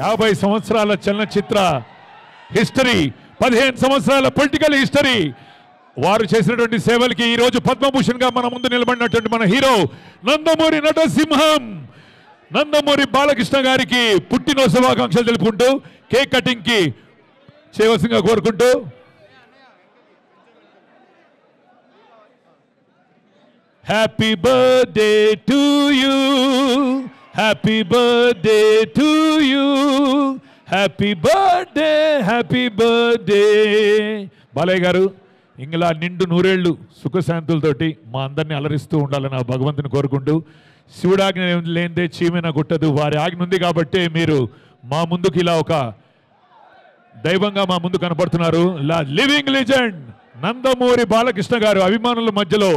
50 సంవత్సరాల చలనచిత్ర హిస్టరీ, 15 సంవత్సరాల పొలిటికల్ హిస్టరీ, వారు చేసినటువంటి సేవలకి ఈ రోజు పద్మభూషణ్ గా మన ముందు నిలబడినటువంటి మన హీరో నందమూరి నటసింహం నందమూరి బాలకృష్ణ గారికి పుట్టినరోజు శుభాకాంక్షలు తెలుపుకుంటూ కేక్ కటింగ్ కి చేయవలసిందిగా కోరుకుంటూ, happy birthday to you, happy birthday to you, happy birthday, happy birthday. Balayya గారు ఇంకలా నిండు నూరేళ్లు సుఖశాంతులతోటి మా అందరినీ అలరిస్తూ ఉండాలని ఆ భగవంతుని కోరుకుంటూ, శివుడాజ్ఞ లేనిదే చీమైన గుట్టదు, వారి ఆజ్ఞ ఉంది కాబట్టి మీరు మా ముందుకు ఇలా ఒక దైవంగా మా ముందు కనపడుతున్నారు. లివింగ్ లెజెండ్ నందమూరి బాలకృష్ణ గారు అభిమానుల మధ్యలో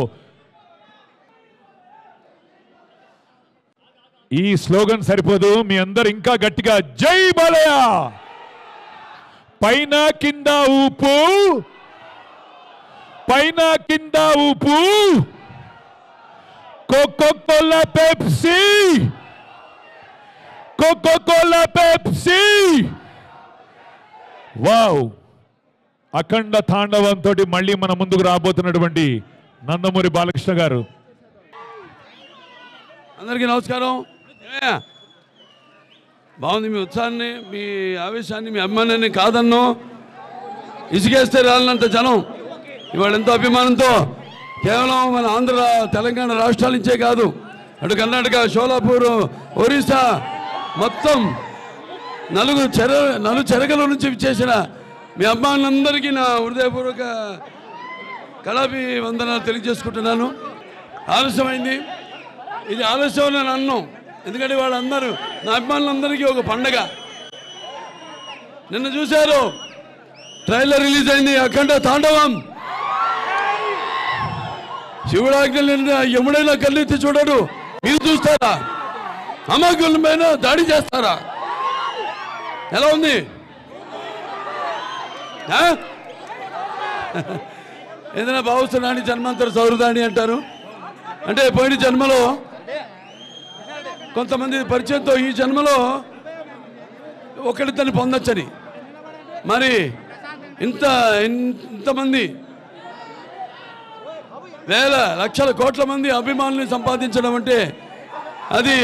ఈ స్లోగన్ సరిపోదు, మీ అందరు ఇంకా గట్టిగా జై బాలయ్య, పైన కింద ఊపు, పైన కింద ఊపు, Coca Cola Pepsi, Coca Cola Pepsi. Wow, Akhanda తాండవంతో మళ్ళీ మన ముందుకు రాబోతున్నటువంటి నందమూరి బాలకృష్ణ గారు. అందరికీ నమస్కారం. బాగుంది మీ ఉత్సాహాన్ని, మీ ఆవేశాన్ని, మీ అభిమానాన్ని కాదన్నో. ఇసుకేస్తే రాలినంత జనం ఇవాళ ఎంతో అభిమానంతో కేవలం మన ఆంధ్ర తెలంగాణ రాష్ట్రాల నుంచే కాదు, అటు కర్ణాటక, షోలాపూర్, ఒరిస్సా మొత్తం నలు చెరగల నుంచి చేసిన మీ అభిమానులందరికీ నా హృదయపూర్వక కళాభి వందనాలు తెలియజేసుకుంటున్నాను. ఆలస్యమైంది, ఇది ఆలస్యం నేను అన్నాం, ఎందుకంటే వాళ్ళందరూ నా అభిమానులందరికీ ఒక పండగ. నిన్న చూశారు, ట్రైలర్ రిలీజ్ అయింది, అఖండ తాండవం. శివుడాజ్ఞ ఎముడైనా కళ్ళెత్తి చూడడు, మీరు చూస్తారా? అమాయకుల పైన దాడి చేస్తారా? ఎలా ఉంది? ఏదైనా భావిస్తున్నాని జన్మాంతర సౌహృదాన్ని అంటారు, అంటే పోయిన జన్మలో కొంతమంది పరిచయంతో ఈ జన్మలో ఒకరిద్దరిని పొందొచ్చని, మరి ఇంతమంది వేల లక్షల కోట్ల మంది అభిమానుల్ని సంపాదించడం అంటే అది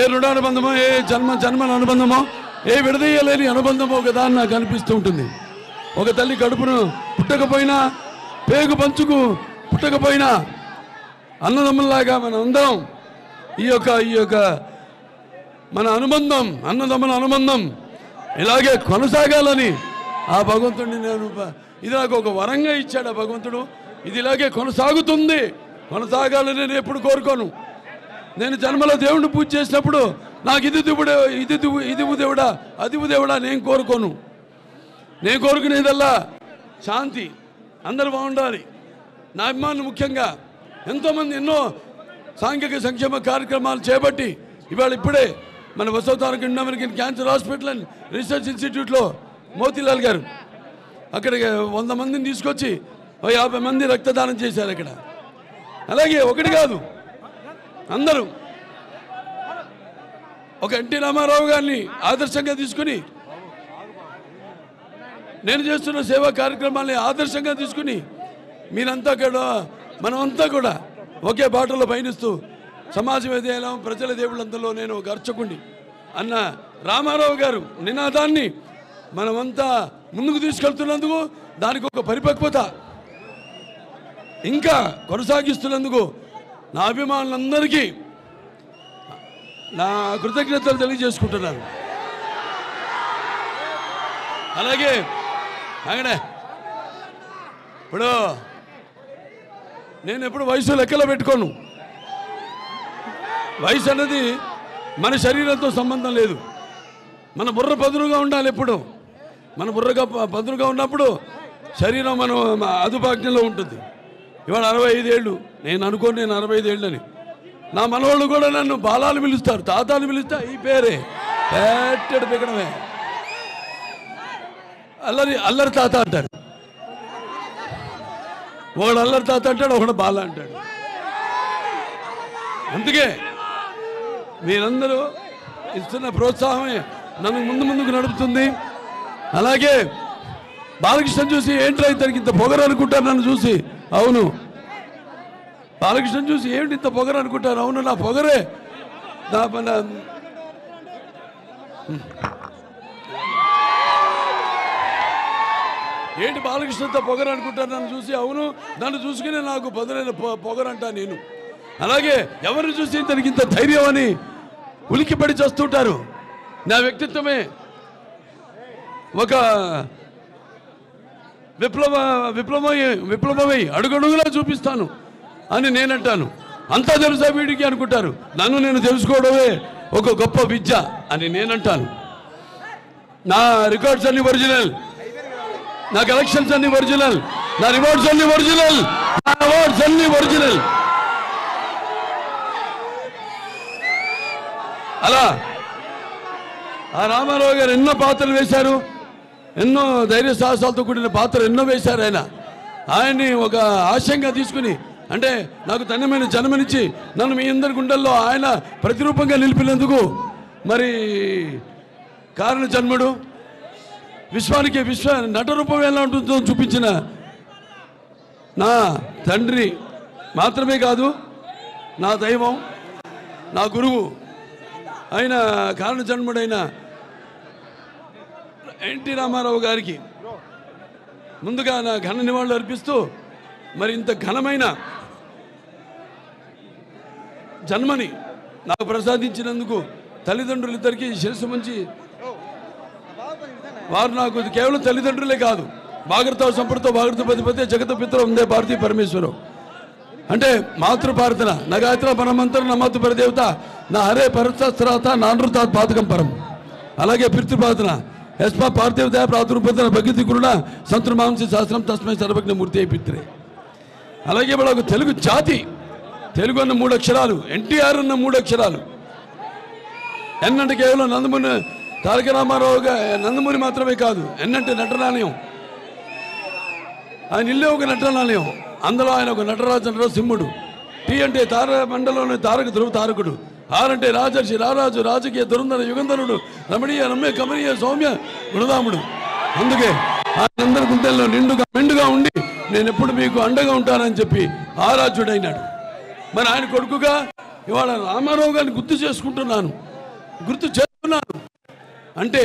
ఏ రుణానుబంధమో, ఏ జన్మల అనుబంధమో, ఏ విడదీయలేని అనుబంధమో కదా అని నాకు అనిపిస్తూ ఉంటుంది. ఒక తల్లి కడుపును పుట్టకపోయినా, పేగు పంచుకు పుట్టకపోయినా, అన్నదమ్ముల్లాగా మన అందరం ఈ యొక్క మన అనుబంధం, అన్నదమ్ముల అనుబంధం ఇలాగే కొనసాగాలని ఆ భగవంతుడిని ఇది నాకు ఒక వరంగా ఇచ్చాడు ఆ భగవంతుడు. ఇది ఇలాగే కొనసాగాలని నేను ఎప్పుడు కోరుకోను. నేను జన్మలో దేవుడిని పూజ చేసినప్పుడు నాకు ఇది దేవుడా, అది దేవుడా నేను కోరుకోను. నేను కోరుకునేదల్లా శాంతి, అందరూ బాగుండాలి. నా అభిమానులు ముఖ్యంగా ఎంతోమంది ఎన్నో సాంఘిక సంక్షేమ కార్యక్రమాలు చేపట్టి ఇప్పుడే మన వసవతారక Indo American cancer hospital and research ఇన్స్టిట్యూట్లో మోతీలాల్ గారు అక్కడికి 100 మందిని తీసుకొచ్చి 50 మంది రక్తదానం చేశారు అక్కడ. అలాగే ఒకటి కాదు, అందరూ ఒక ఎన్టీ రామారావు గారిని ఆదర్శంగా తీసుకుని, నేను చేస్తున్న సేవా కార్యక్రమాల్ని ఆదర్శంగా తీసుకుని మీరంతా కూడా, మనమంతా కూడా ఒకే బాటలో పయనిస్తూ సమాజం ఏదైనా ప్రజల దేవుళ్ళంతలో నేను ఒక అర్చకుడిని అన్న రామారావు గారు నినాదాన్ని మనమంతా ముందుకు తీసుకెళ్తున్నందుకు, దానికి ఒక పరిపక్వత ఇంకా కొనసాగిస్తున్నందుకు నా అభిమానులందరికీ నా కృతజ్ఞతలు తెలియజేసుకుంటున్నాను. అలాగే అక్కడే ఇప్పుడు నేను ఎప్పుడు వయసు లెక్కలో పెట్టుకోను. వయసు అన్నది మన శరీరంతో సంబంధం లేదు. మన బుర్ర పదునుగా ఉండాలి. ఎప్పుడు మన బుర్రగా పదునుగా ఉన్నప్పుడు శరీరం మనం అదుపాజ్ఞలో ఉంటుంది. ఇవాళ 65 ఏళ్ళు, నేను అనుకోను నేను 65 ఏళ్ళు అని. నా మనవాళ్ళు కూడా నన్ను బాలాలు పిలుస్తారు, తాతాలు పిలుస్తా ఈ పేరే పెట్టడు పెక్కడమే. అల్లరి తాత అంటారు, ఒకడు అల్లరి తాత అంటాడు, ఒకడు బాల అంటాడు. అందుకే మీరందరూ ఇస్తున్న ప్రోత్సాహమే నన్ను ముందుకు నడుపుతుంది. అలాగే బాలకృష్ణ చూసి ఏంట్రా ఇతనికి ఇంత పొగరు అనుకుంటారు నన్ను చూసి. అవును, బాలకృష్ణ చూసి ఏంటి ఇంత పొగరు అనుకుంటారు. అవును, నా పొగరే ఏంటి బాలకృష్ణతో పొగరు అనుకుంటారు నన్ను చూసి. అవును, నన్ను చూసుకునే నాకు బదులైన పొగరు అంటా నేను. అలాగే ఎవరిని చూసి ఇతనికి ఇంత ధైర్యం అని ఉలికిపడి చేస్తుంటారు. నా వ్యక్తిత్వమే ఒక విప్లవమై అడుగడుగులా చూపిస్తాను అని నేనంటాను. అంతా తెలుసా వీడికి అనుకుంటారు. నన్ను నేను తెలుసుకోవడమే ఒక గొప్ప విద్య అని నేనంటాను. నా రికార్డ్స్ అన్ని ఒరిజినల్, నా కలెక్షన్స్ అన్ని ఒరిజినల్, నా రివార్డ్స్ అన్ని ఒరిజినల్, నా అవార్డ్స్ అన్ని ఒరిజినల్. అలా ఆ రామారావు గారు ఎన్నో పాత్రలు వేశారు, ఎన్నో ధైర్య సాహసాలతో కూడిన పాత్రలు ఎన్నో వేశారు. ఆయన్ని ఒక ఆశయంగా తీసుకుని, అంటే నాకు ధన్యమైన జన్మనిచ్చి నన్ను మీ అందరి గుండెల్లో ఆయన ప్రతిరూపంగా నిలిపినందుకు మరి కారణ జన్ముడు విశ్వానికి నటరూపం ఎలా ఉంటుందో చూపించిన నా తండ్రి మాత్రమే కాదు, నా దైవం, నా గురువు అయిన కారణ జన్ముడైన ఎన్టీ రామారావు గారికి ముందుగా నా ఘన నివాళులు అర్పిస్తూ, మరి ఇంత ఘనమైన జన్మని నాకు ప్రసాదించినందుకు తల్లిదండ్రులిద్దరికీ శిరస్సు మంచి, వారు నాకు కేవలం తల్లిదండ్రులే కాదు, భాగరత సంపృతో భాగరత పతిపతి జగత పిత్ర ఉందే భారతీయ పరమేశ్వరం. అంటే మాతృపార్థన నా గాయత్ర పరమంతరం నా మాతృ పరదేవత నా హరే పరస్థరాత నానృతాత్ పాతకం పరం. అలాగే పితృపార్థన యస్మా పార్థివదయ ప్రాతుర్పదన భగతి గురుణ సంతృమాంసి శాస్త్రం తస్మై సర్వజ్ఞ మూర్తి పిత్రే. అలాగే వాళ్ళకు తెలుగు జాతి, తెలుగు అన్న 3 అక్షరాలు, ఎన్టీఆర్ అన్న 3 అక్షరాలు. ఎన్ అంటే కేవలం నందమూరి తారక రామారావు నందమూరి మాత్రమే కాదు, ఎన్ అంటే నటనాలయం, ఆయన ఇల్లే ఒక నటనాలయం, అందులో ఆయన ఒక నటరాజు సింహుడు. టీ అంటే తార మండలంలోని తారక ధ్రువ తారకుడు. ఆర్ అంటే రాజర్షి రారాజు రాజకీయ దురంధర యుగంధరుడు రమణీయ రమ్య కమనీయ సౌమ్య గుణదాముడు. అందుకే ఆయనందరి గుండెల్లో మెండుగా ఉండి నేను ఎప్పుడు మీకు అండగా ఉంటానని చెప్పి ఆరాధ్యుడైనాడు. మరి ఆయన కొడుకుగా ఇవాళ రామారావు గారిని గుర్తు చేస్తున్నాను. అంటే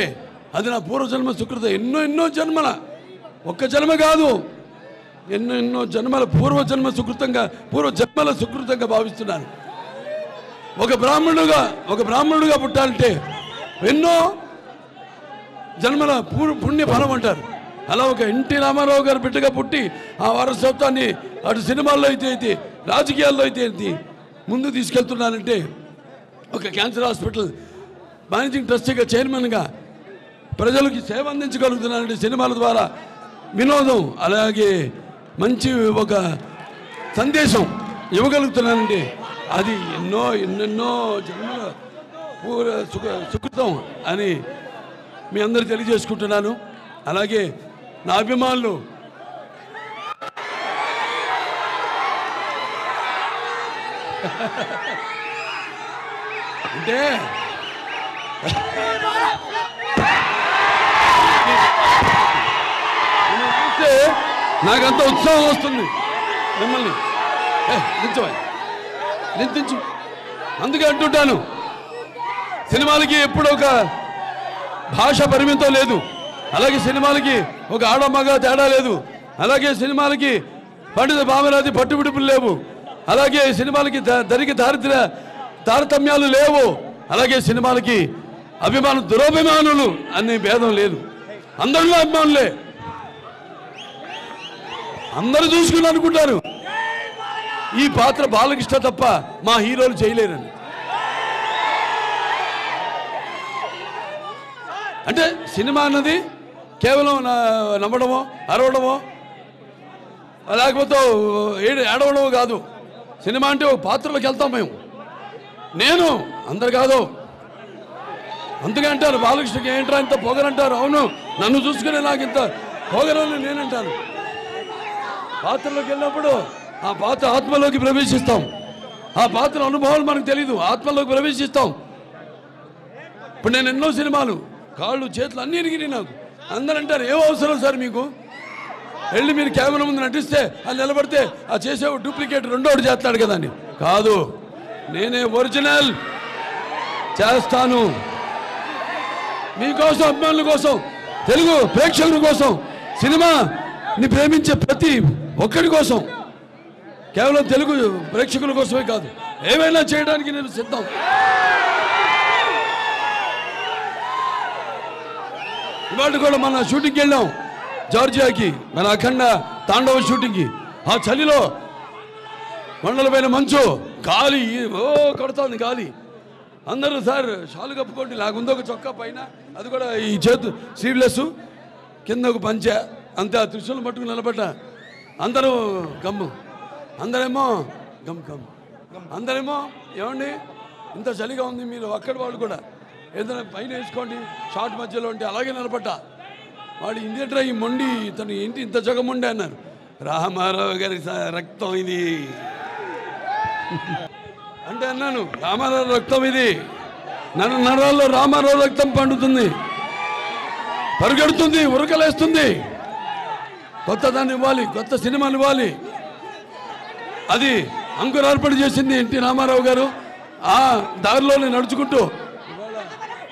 అది నా పూర్వజన్మ సుకృత. ఎన్నో జన్మల, ఒక్క జన్మ కాదు, ఎన్నో జన్మల పూర్వజన్మల సుకృతంగా భావిస్తున్నాను. ఒక బ్రాహ్మణుడుగా పుట్టాలంటే ఎన్నో జన్మల పుణ్య ఫలం అంటారు. అలా ఒక ఎన్టీ రామారావు గారు బిడ్డగా పుట్టి ఆ వారసత్వాన్ని అటు సినిమాల్లో అయితే రాజకీయాల్లో అయితే ముందు తీసుకెళ్తున్నానంటే, ఒక క్యాన్సర్ హాస్పిటల్ మేనేజింగ్ ట్రస్టీగా చైర్మన్గా ప్రజలకి సేవ అందించగలుగుతున్నానంటే, సినిమాల ద్వారా వినోదం అలాగే మంచి ఒక సందేశం ఇవ్వగలుగుతున్నానంటే అది ఎన్నెన్నో జన్మల సుకృతం అని మీ అందరూ తెలియజేసుకుంటున్నాను. అలాగే నా అభిమానులు అంటే నాకంత ఉత్సాహం వస్తుంది మిమ్మల్ని నిందించు. అందుకే అంటుంటాను, సినిమాలకి ఎప్పుడు ఒక భాష పరిమితం లేదు, అలాగే సినిమాలకి ఒక ఆడమగ తేడా లేదు, అలాగే సినిమాలకి పండిత భావనాది పట్టుబిడుపులు లేవు, అలాగే సినిమాలకి తారతమ్యాలు లేవు, అలాగే సినిమాలకి దురభిమానులు అనే భేదం లేదు. అందరిలో అభిమానులే, అందరూ చూసుకుని అనుకుంటారు ఈ పాత్ర బాలకృష్ణ తప్ప మా హీరోలు చేయలేరని. అంటే సినిమా అన్నది కేవలం నవ్వడమో అరవడమో లేకపోతే ఏడవడమో కాదు. సినిమా అంటే ఒక పాత్రలోకి వెళ్తాం మేము, నేను అందరు కాదు. అందుకే అంటారు బాలకృష్ణకి ఏంట్రా ఇంత పొగరంటారు. అవును, నన్ను చూసుకునే నాకు ఇంత పొగరని నేనంటాను. పాత్రలోకి వెళ్ళినప్పుడు ఆ పాత్ర ఆత్మలోకి ప్రవేశిస్తాం. ఆ పాత్ర అనుభవాలు మనకు తెలీదు, ఆత్మలోకి ప్రవేశిస్తాం. ఇప్పుడు నేను ఎన్నో సినిమాలు కాళ్ళు చేతులు అన్నీ ఇరిగినాయి నాకు. అందరూ అంటారు ఏం అవసరం సార్ మీకు, వెళ్ళి మీరు కెమెరా ముందు నటిస్తే అది నిలబడితే ఆ చేసే డూప్లికేట్ రెండోటి చేస్తాడు కదా అని. కాదు, నేనే ఒరిజినల్ చేస్తాను. మీకోసం, అభిమానుల కోసం, తెలుగు ప్రేక్షకుల కోసం, సినిమాని ప్రేమించే ప్రతి ఒక్కడి కోసం, కేవలం తెలుగు ప్రేక్షకుల కోసమే కాదు, ఏమైనా చేయడానికి నేను సిద్ధం. ఇవాళ కూడా మన షూటింగ్కి వెళ్ళాం జార్జియాకి, మన అఖండ తాండవ షూటింగ్కి. ఆ చలిలో కొండల పైన మంచు, గాలి కొడుతోంది గాలి. అందరూ సార్ షాలు కప్పుకోండి, నాకుందో ఒక చొక్కా పైన, అది కూడా ఈ చేతు స్లీవ్లెస్, కింద ఒక పంచె, అంతే. ఆ త్రిశూలం పట్టుకుని నిలబడ్డా. అందరూ గమ్ము, అందరేమో గమ్ గమ్, అందరేమో ఏమండి ఇంత చలిగా ఉంది, మీరు అక్కడి వాళ్ళు కూడా ఏదైనా పైన వేసుకోండి షార్ట్ మధ్యలో ఉంటే. అలాగే నిలబడ్డా. వాడు ఇందేంట్రా ఈ మొండి, తను ఏంటి ఇంత జగముండి అన్నారు. రామారావు గారి రక్తం ఇది అంటే అన్నాను, రామారావు రక్తం ఇది, నరాల్లో రామారావు రక్తం పండుతుంది, పరుగెడుతుంది, ఉరకలేస్తుంది. కొత్త దాన్ని ఇవ్వాలి, కొత్త సినిమాలు ఇవ్వాలి. అది అంకురార్పణ చేసింది ఎన్టీ రామారావు గారు. ఆ దారిలోనే నడుచుకుంటూ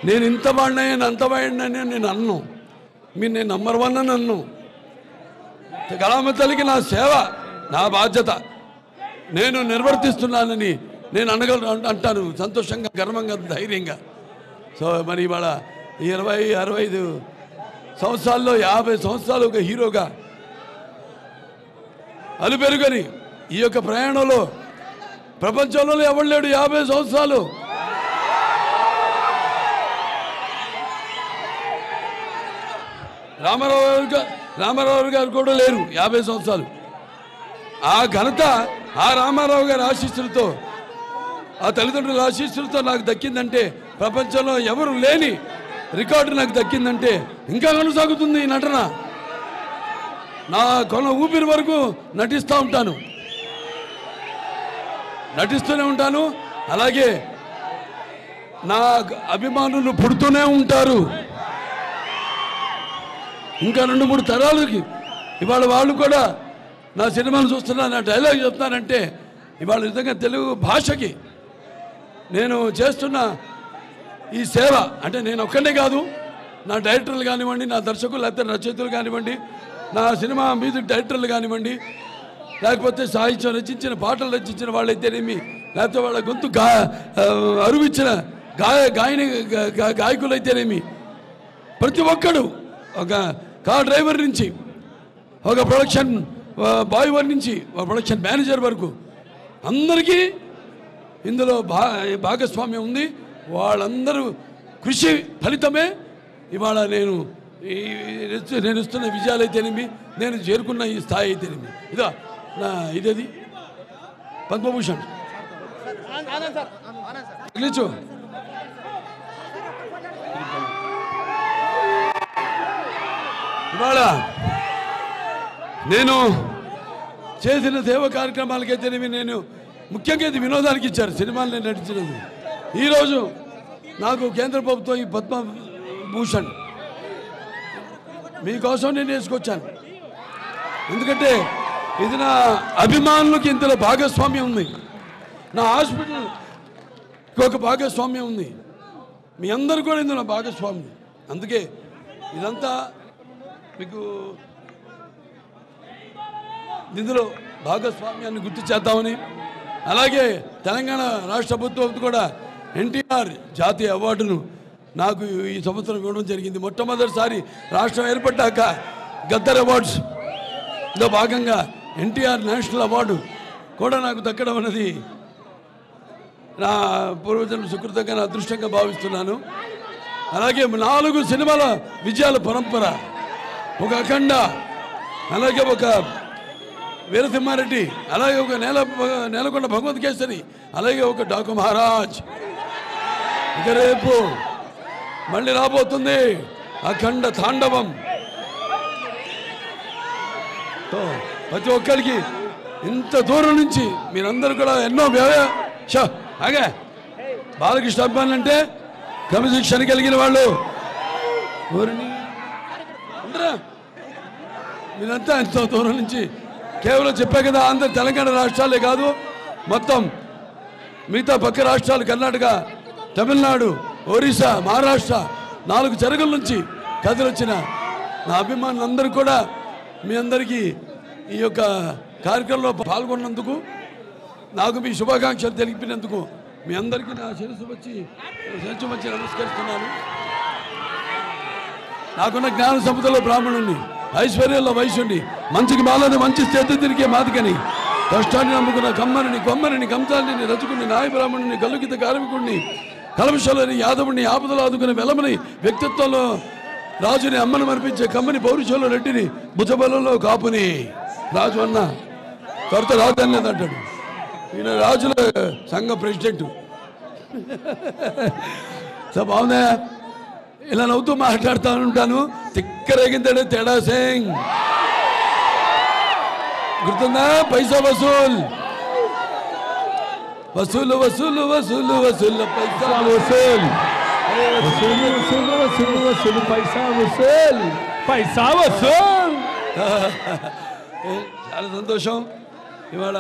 నేను ఇంత వాడినాయని అంత వాడినని నేను అన్ను, మీరు నేను నంబర్ 1 అని అన్ను. కళామ తల్లికి నా సేవ, నా బాధ్యత నేను నిర్వర్తిస్తున్నానని నేను అంటాను సంతోషంగా, గర్వంగా, ధైర్యంగా. సో మరి ఇవాళ 20-65 సంవత్సరాల్లో 50 సంవత్సరాలు ఒక హీరోగా అలుపెరుగని ఈ యొక్క ప్రయాణంలో ప్రపంచంలో ఎవరు లేడు 50 సంవత్సరాలు. రామారావు గారు కూడా లేరు 50 సంవత్సరాలు. ఆ ఘనత ఆ రామారావు గారి ఆశీస్సులతో, ఆ తల్లిదండ్రుల ఆశీస్సులతో నాకు దక్కిందంటే, ప్రపంచంలో ఎవరు లేని రికార్డు నాకు దక్కిందంటే ఇంకా కొనసాగుతుంది ఈ నటన. నా కొన ఊపిరి వరకు నటిస్తూ ఉంటాను, నటిస్తూనే ఉంటాను. అలాగే నా అభిమానులు పుడుతూనే ఉంటారు. ఇంకా 2-3 తరాలకి ఇవాళ వాళ్ళు కూడా నా సినిమాను చూస్తున్నా, నా డైలాగ్ చెప్తానంటే ఇవాళ నిజంగా తెలుగు భాషకి నేను చేస్తున్న ఈ సేవ అంటే నేను ఒక్కడే కాదు, నా డైరెక్టర్లు కానివ్వండి, నా దర్శకులు లేకపోతే రచయితలు కానివ్వండి, నా సినిమా మ్యూజిక్ డైరెక్టర్లు కానివ్వండి, లేకపోతే సాహిత్యం రచించిన పాటలు రచించిన వాళ్ళైతేనేమి, లేకపోతే వాళ్ళ గొంతు అరువిచ్చిన గాయకులు అయితేనేమి, ప్రతి ఒక్కడు, ఒక కార్ డ్రైవర్ నుంచి, ఒక ప్రొడక్షన్ బాయ్ నుంచి, ఒక ప్రొడక్షన్ మేనేజర్ వరకు అందరికీ ఇందులో భాగస్వామ్యం ఉంది. వాళ్ళందరూ కృషి ఫలితమే ఇవాళ నేను ఇస్తున్న విజయాలు అయితేనేమి, నేను చేరుకున్న ఈ స్థాయి అయితేనేమి. ఇదా నా ఇదేది పద్మభూషణ్ నిలిచు. ఇవాళ నేను చేసిన సేవ కార్యక్రమాలకైతేనేమి, నేను ముఖ్యంగా ఇది వినోదానికి ఇచ్చారు సినిమాలు నేను నటించినది. ఈరోజు నాకు కేంద్ర ప్రభుత్వం ఈ పద్మభూషణ్ మీకోసం నేను వేసుకొచ్చాను. ఎందుకంటే ఇది నా అభిమానులకి ఇందులో భాగస్వామ్యం ఉంది, నా హాస్పిటల్కి ఒక భాగస్వామ్యం ఉంది, మీ అందరూ కూడా ఇందులో భాగస్వామ్యం. అందుకే ఇదంతా మీకు ఇందులో భాగస్వామ్యాన్ని గుర్తు చేద్దామని, అలాగే తెలంగాణ రాష్ట్ర ప్రభుత్వం కూడా ఎన్టీఆర్ జాతీయ అవార్డును నాకు ఈ సంవత్సరం ఇవ్వడం జరిగింది. మొట్టమొదటిసారి రాష్ట్రం ఏర్పడ్డాక గద్దర్ అవార్డ్స్లో భాగంగా ఎన్టీఆర్ నేషనల్ అవార్డు కూడా నాకు దక్కడం అన్నది నా పూర్వజన్మ సుకృతంగా, నా అదృష్టంగా భావిస్తున్నాను. అలాగే 4 సినిమాల విజయాల పరంపర, ఒక అఖండ, అలాగే ఒక వీరసింహారెడ్డి, అలాగే ఒక నేలకొండ భగవంత్ కేసరి, అలాగే ఒక డాకు మహారాజ్. ఇక రేపు మళ్ళీ రాబోతుంది అఖండ తాండవం. ప్రతి ఒక్కరికి ఇంత దూరం నుంచి మీరందరూ కూడా ఎన్నో బాలకృష్ణ అభిమానులు అంటే క్రమశిక్షణ కలిగిన వాళ్ళు, ఎవరిని అందరా మీరంతా ఎంతో దూరం నుంచి కేవలం చెప్పా కదా, ఆంధ్ర తెలంగాణ రాష్ట్రాలే కాదు, మొత్తం మిగతా పక్క రాష్ట్రాలు కర్ణాటక, తమిళనాడు, ఒరిస్సా, మహారాష్ట్ర 4 చెరగుల నుంచి కథలొచ్చిన నా అభిమానులందరూ కూడా మీ అందరికీ ఈ యొక్క కార్యక్రమంలో పాల్గొన్నందుకు, నాకు మీ శుభాకాంక్షలు తెలిపినందుకు మీ అందరికీ నా శిరస్సు వచ్చి నమస్కరిస్తున్నాను. నాకున్న జ్ఞాన సంపదలో బ్రాహ్మణుణ్ణి, ఐశ్వర్యంలో వైశ్యుణ్ణి, మంచికి మాలని మంచి చేతి తిరిగే మాదికని, కష్టాన్ని నమ్ముకున్న కొమ్మరిని కంసాలిని, రజకుని, నాయ బ్రాహ్మణుని, గల్లుగిత కార్మికుడిని, కలమశలని, యాదవుని, ఆపదలు ఆదుకునే వెలమని, వ్యక్తిత్వంలో రాజుని, అమ్మను మరిపించే కమ్మని, పౌరుషంలో రెడ్డిని, భుజబలంలో కాపుని. రాజు అన్న త్వరత రాజు అని లేదంటాడు. ఈయన రాజుల సంఘ ప్రెసిడెంట్. సో బాగుందా? ఇలా నవ్వుతూ మాట్లాడుతూ ఉంటాను. తిక్కరేగిందాడు తేడా సింగ్, గుర్తుందా? పైసా వసూల్ వసూలు వసూలు వసూలు వసూలు పైసా వసూల్ వసూలు వసూలు వసూలు వసూలు పైసా వసూల్ పైసా వసూల్. చాలా సంతోషం. ఇవాళ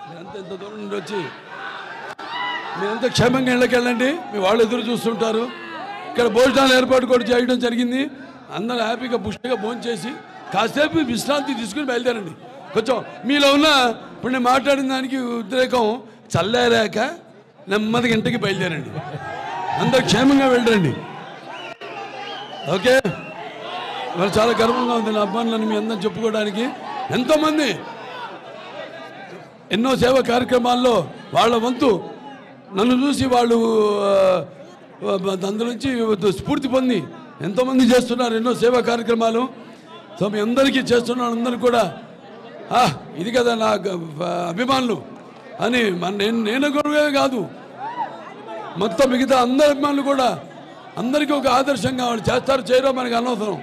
మీరంతా ఇంత దూరం నుండి వచ్చి మీరంతా క్షేమంగా ఇళ్ళకి వెళ్ళండి. మీ వాళ్ళు ఎదురు చూస్తుంటారు. ఇక్కడ భోజనాలు ఏర్పాటు కూడా చేయడం జరిగింది. అందరూ హ్యాపీగా పుష్టిగా భోజనం చేసి కాసేపు విశ్రాంతి తీసుకుని బయలుదేరండి. కొంచెం మీలో ఉన్న ఇప్పుడు నేను మాట్లాడిన దానికి ఉద్రేకం చల్లారాక నెమ్మదిగా ఇంటికి బయలుదేరండి. అందరూ క్షేమంగా వెళ్ళండి. ఓకే, మరి చాలా గర్వంగా ఉంది నా అభిమానులను మీ అందరం చెప్పుకోవడానికి. ఎంతోమంది ఎన్నో సేవా కార్యక్రమాల్లో వాళ్ళ వంతు నన్ను చూసి వాళ్ళు అందు నుంచి స్ఫూర్తి పొంది ఎంతోమంది చేస్తున్నారు ఎన్నో సేవా కార్యక్రమాలు. సో మీ అందరికీ చేస్తున్న అందరూ కూడా ఇది కదా నా అభిమానులు అని నేను కూడా కాదు, మొత్తం మిగతా అందరి అభిమానులు కూడా అందరికీ ఒక ఆదర్శంగా వాళ్ళు చేస్తారు చేయరో మనకు అనవసరం.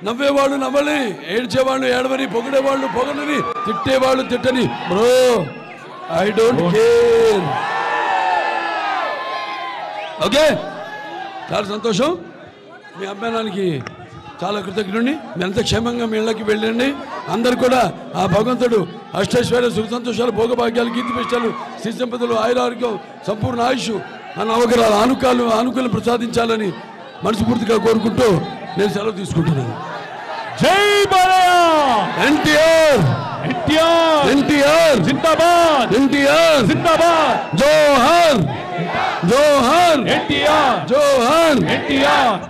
నవ్వేవాళ్ళు నవ్వని, ఏడ్చేవాళ్ళు ఏడవని, పొగిడేవాళ్ళు పొగడని, తిట్టేవాళ్ళు తిట్టని. Bro I don't care. Okay, చాలా సంతోషం. మీ అభిమానానికి చాలా కృతజ్ఞుడిని. మీరంతా క్షేమంగా మీ ఇళ్ళకి వెళ్ళండి. అందరు కూడా ఆ భగవంతుడు అష్టైశ్వర్య సుఖ సంతోషాలు, భోగభాగ్యాలు, కీర్తిపిష్టాలు, శ్రీ సంపదలు, ఆయురారోగ్యం, సంపూర్ణ ఆయుష్, నవగ్రహాలు ఆనుకూలం ప్రసాదించాలని మనస్ఫూర్తిగా కోరుకుంటూ నేను సెలవు తీసుకుంటున్నాను. జై బాలయ్య. ఎన్టీఆర్ ఎన్టీఆర్ ఎన్టీఆర్ జిందాబాద్. ఎన్టీఆర్ జిందాబాద్. జోహర్ జోహర్ ఎన్టీఆర్ జోహర్ ఎన్టీఆర్.